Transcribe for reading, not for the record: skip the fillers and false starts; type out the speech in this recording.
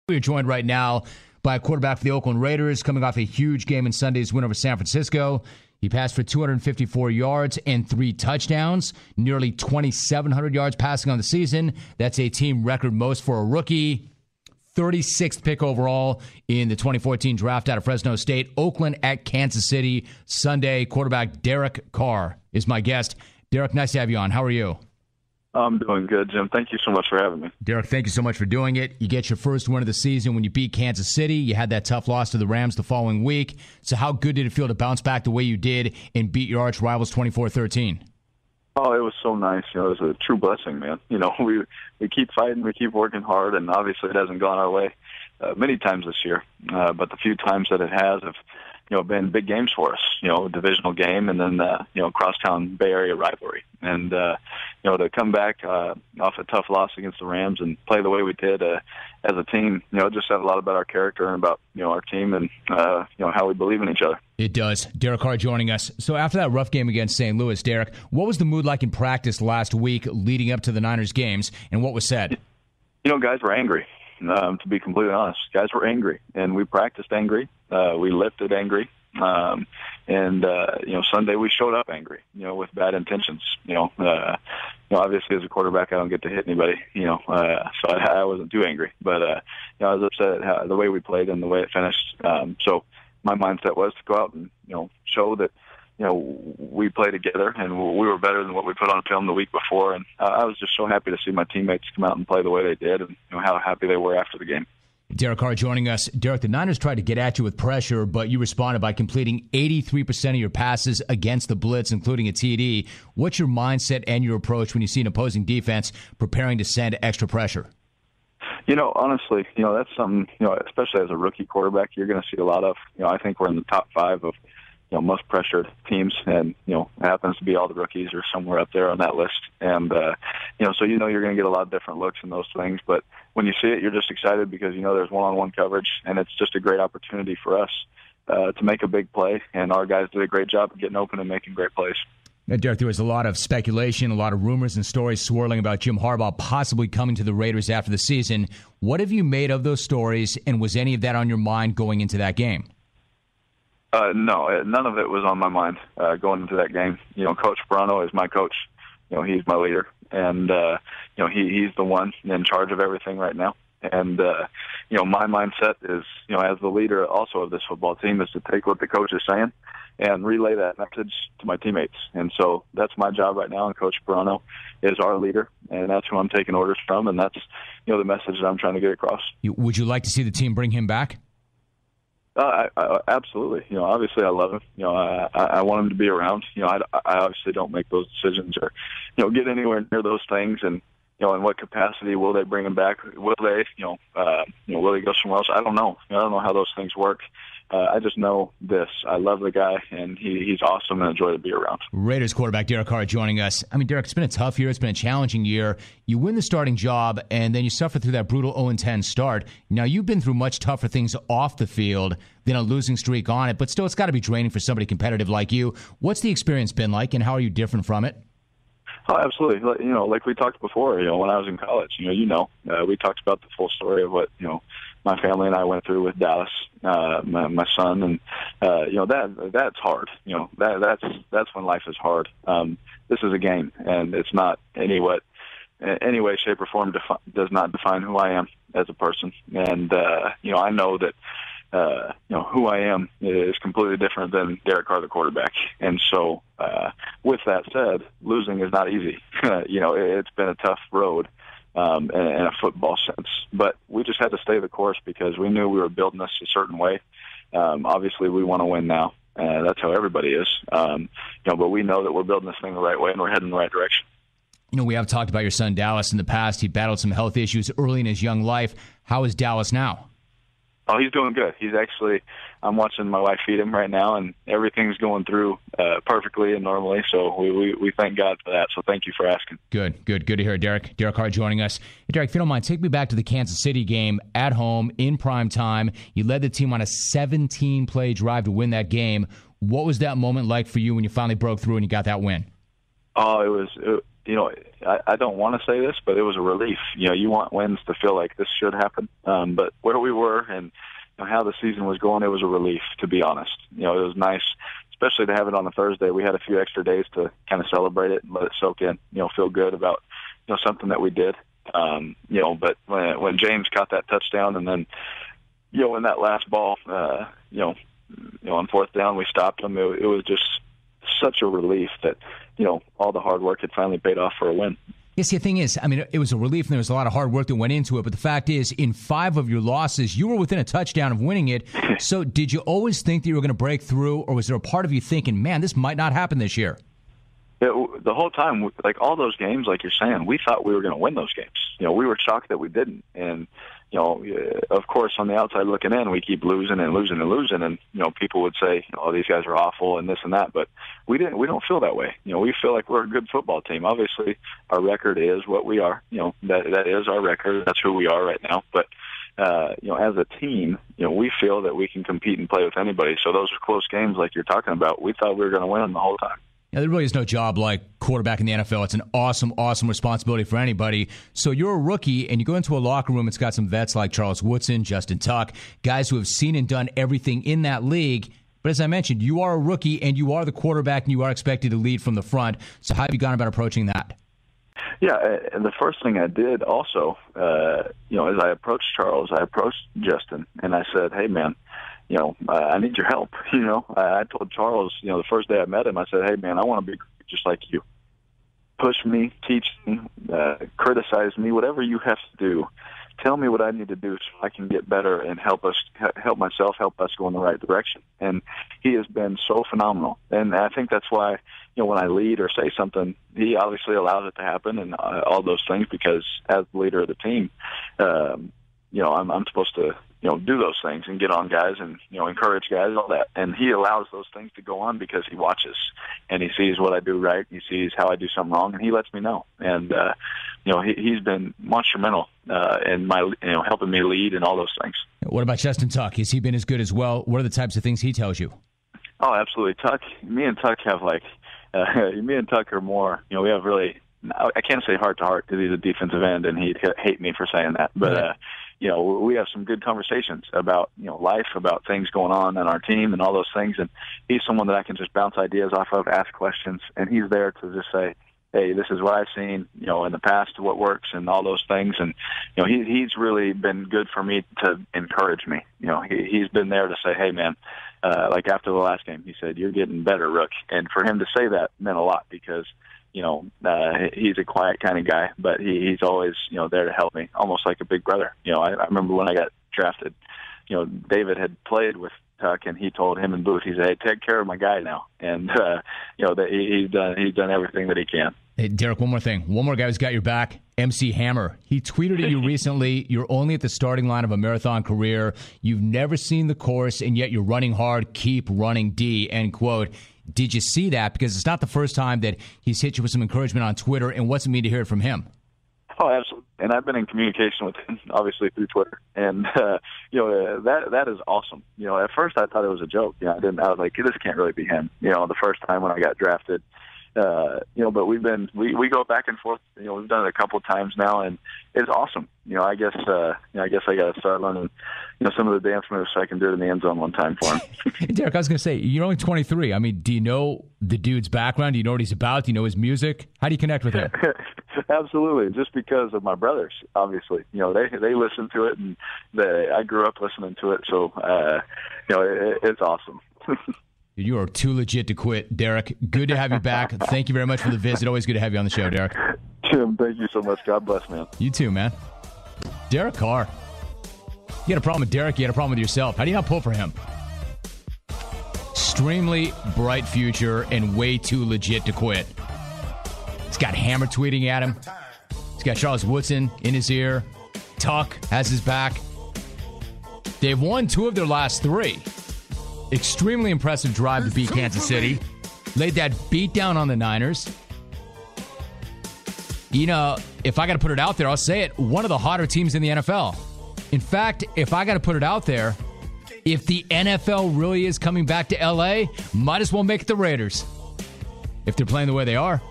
We're joined right now by a quarterback for the Oakland Raiders coming off a huge game in Sunday's win over San Francisco. He passed for 254 yards and 3 touchdowns, nearly 2,700 yards passing on the season. That's a team record most for a rookie. 36th pick overall in the 2014 draft out of Fresno State. Oakland at Kansas City Sunday. Quarterback Derek Carr is my guest. Derek, nice to have you on. How are you? I'm doing good, Jim. Thank you so much for having me. Derek, thank you so much for doing it. You get your first win of the season when you beat Kansas City. You had that tough loss to the Rams the following week. So how good did it feel to bounce back the way you did and beat your arch rivals 24-13? Oh, it was so nice. It was a true blessing, man. We keep fighting, we keep working hard, and obviously it hasn't gone our way many times this year. But the few times that it has have been big games for us, a divisional game and then, crosstown Bay Area rivalry. And, to come back off a tough loss against the Rams and play the way we did as a team, it just said a lot about our character and about, our team and, how we believe in each other. It does. Derek Carr joining us. So after that rough game against St. Louis, Derek, what was the mood like in practice last week leading up to the Niners games, and what was said? Guys were angry. To be completely honest, guys were angry, and we practiced angry. We lifted angry, and Sunday we showed up angry, with bad intentions. Obviously as a quarterback, I don't get to hit anybody, so I wasn't too angry, but I was upset at the way we played and the way it finished. So my mindset was to go out and show that we play together and we were better than what we put on film the week before. And I was just so happy to see my teammates come out and play the way they did and how happy they were after the game. Derek Carr joining us. Derek, the Niners tried to get at you with pressure, but you responded by completing 83% of your passes against the blitz, including a TD. What's your mindset and your approach when you see an opposing defense preparing to send extra pressure? Honestly, that's something, especially as a rookie quarterback, you're going to see a lot of. I think we're in the top 5 of most pressured teams, and it happens to be all the rookies or somewhere up there on that list. And so you're going to get a lot of different looks in those things. But when you see it, you're just excited because there's one-on-one coverage, and it's just a great opportunity for us to make a big play. And our guys did a great job of getting open and making great plays. Now, Derek, there was a lot of speculation, a lot of rumors and stories swirling about Jim Harbaugh possibly coming to the Raiders after the season. What have you made of those stories, and was any of that on your mind going into that game? No, none of it was on my mind going into that game. Coach Sparano is my coach. He's my leader, and he's the one in charge of everything right now. And my mindset is, as the leader also of this football team, is to take what the coach is saying and relay that message to my teammates. And so that's my job right now. And Coach Sparano is our leader, and that's who I'm taking orders from, and that's the message that I'm trying to get across. Would you like to see the team bring him back? I absolutely. Obviously I love him. I want him to be around. I obviously don't make those decisions or, get anywhere near those things. And, in what capacity will they bring him back? Will they, will he go somewhere else? I don't know. I don't know how those things work. I just know this. I love the guy, and he's awesome and enjoy to be around. Raiders quarterback Derek Carr joining us. Derek, it's been a tough year. It's been a challenging year. You win the starting job, and then you suffer through that brutal 0-10 start. Now, you've been through much tougher things off the field than a losing streak on it, but still, it's got to be draining for somebody competitive like you. What's the experience been like, and how are you different from it? Oh, absolutely. Like we talked before, when I was in college, we talked about the full story of what, my family and I went through with Dallas, my son, and, that's hard. That's when life is hard. This is a game, and it's not any way, shape, or form does not define who I am as a person. And, I know that, who I am is completely different than Derek Carr, the quarterback. And so, with that said, losing is not easy. It's been a tough road. In a football sense. But we just had to stay the course because we knew we were building this a certain way. Obviously, we want to win now. That's how everybody is. But we know that we're building this thing the right way and we're heading in the right direction. We have talked about your son Dallas in the past. He battled some health issues early in his young life. How is Dallas now? Oh, he's doing good. He's actually, I'm watching my wife feed him right now, and everything's going through perfectly and normally. So we thank God for that. So thank you for asking. Good to hear, Derek. Derek Carr joining us. Hey, Derek, if you don't mind, take me back to the Kansas City game at home in prime time. You led the team on a 17-play drive to win that game. What was that moment like for you when you finally broke through and you got that win? Oh, I don't want to say this, but it was a relief. You want wins to feel like this should happen. But where we were and how the season was going, it was a relief, to be honest. It was nice, especially to have it on a Thursday. We had a few extra days to kind of celebrate it and let it soak in, feel good about, something that we did. But when James caught that touchdown and then, in that last ball, on fourth down, we stopped him. It was just such a relief that, all the hard work had finally paid off for a win. Yes, the thing is, it was a relief and there was a lot of hard work that went into it. But the fact is, in 5 of your losses, you were within a touchdown of winning it. So did you always think that you were going to break through, or was there a part of you thinking, man, this might not happen this year? The whole time, like all those games, like you're saying, we thought we were going to win those games. We were shocked that we didn't. And, of course, on the outside looking in, we keep losing and losing and losing. And, people would say, these guys are awful and this and that. But we don't feel that way. We feel like we're a good football team. Obviously, our record is what we are. That is our record. That's who we are right now. But, as a team, we feel that we can compete and play with anybody. So those close games like you're talking about, we thought we were going to win them the whole time. There really is no job like quarterback in the NFL. It's an awesome, awesome responsibility for anybody. So you're a rookie, and you go into a locker room. It's got some vets like Charles Woodson, Justin Tuck, guys who have seen and done everything in that league. But as I mentioned, you are a rookie, and you are the quarterback, and you are expected to lead from the front. So how have you gone about approaching that? Yeah, and the first thing I did also, as I approached Charles, I approached Justin, and I said, hey, man, I need your help. I told Charles, the first day I met him, I said, hey, man, I want to be just like you. Push me, teach me, criticize me, whatever you have to do. Tell me what I need to do so I can get better and help myself, help us go in the right direction. And he has been so phenomenal. And I think that's why, when I lead or say something, he obviously allows it to happen and all those things, because as the leader of the team, I'm supposed to, do those things and get on guys and, encourage guys, all that. And he allows those things to go on because he watches and he sees what I do right. He sees how I do something wrong, and he lets me know. And, he's been instrumental in my, helping me lead and all those things. What about Justin Tuck? Has he been as good as well? What are the types of things he tells you? Oh, absolutely. Me and Tuck have me and Tuck are more, we have really, I can't say heart to heart because he's a defensive end and he'd hate me for saying that. But, we have some good conversations about, life, about things going on our team and all those things. And he's someone that I can just bounce ideas off of, ask questions, and he's there to just say, hey, this is what I've seen, in the past, what works and all those things. And, he's really been good for me to encourage me. He's been there to say, hey, man, like after the last game, he said, you're getting better, Rook. And for him to say that meant a lot because, he's a quiet kind of guy, but he's always, there to help me, almost like a big brother. I remember when I got drafted, David had played with Tuck, and he told him and Booth, he said, hey, take care of my guy now. And, that he's done everything that he can. Hey, Derek, one more thing. One more guy who's got your back, MC Hammer. He tweeted at you recently, you're only at the starting line of a marathon career. You've never seen the course, and yet you're running hard. Keep running, D, end quote. Did you see that? Because it's not the first time that he's hit you with some encouragement on Twitter, and what's it mean to hear it from him? Oh, absolutely. And I've been in communication with him, obviously, through Twitter. And, that is awesome. At first I thought it was a joke. I was like, this can't really be him, the first time when I got drafted. But we go back and forth. We've done it a couple of times now, and it's awesome. I guess I got to start learning, some of the dance moves so I can do it in the end zone one time for him. Derek, I was going to say, you're only 23. Do you know the dude's background? Do you know what he's about? Do you know his music? How do you connect with him? Absolutely, just because of my brothers. Obviously, they listen to it, and I grew up listening to it. So, it's awesome. You are too legit to quit, Derek. Good to have you back. Thank you very much for the visit. Always good to have you on the show, Derek. Tim, thank you so much. God bless, man. You too, man. Derek Carr. You had a problem with Derek, you had a problem with yourself. How do you not pull for him? Extremely bright future and way too legit to quit. He's got Hammer tweeting at him. He's got Charles Woodson in his ear. Tuck has his back. They've won 2 of their last 3. Extremely impressive drive to beat Kansas City. Laid that beat down on the Niners. If I got to put it out there, I'll say it. One of the hotter teams in the NFL. In fact, if I got to put it out there, if the NFL really is coming back to L.A., might as well make it the Raiders. If they're playing the way they are.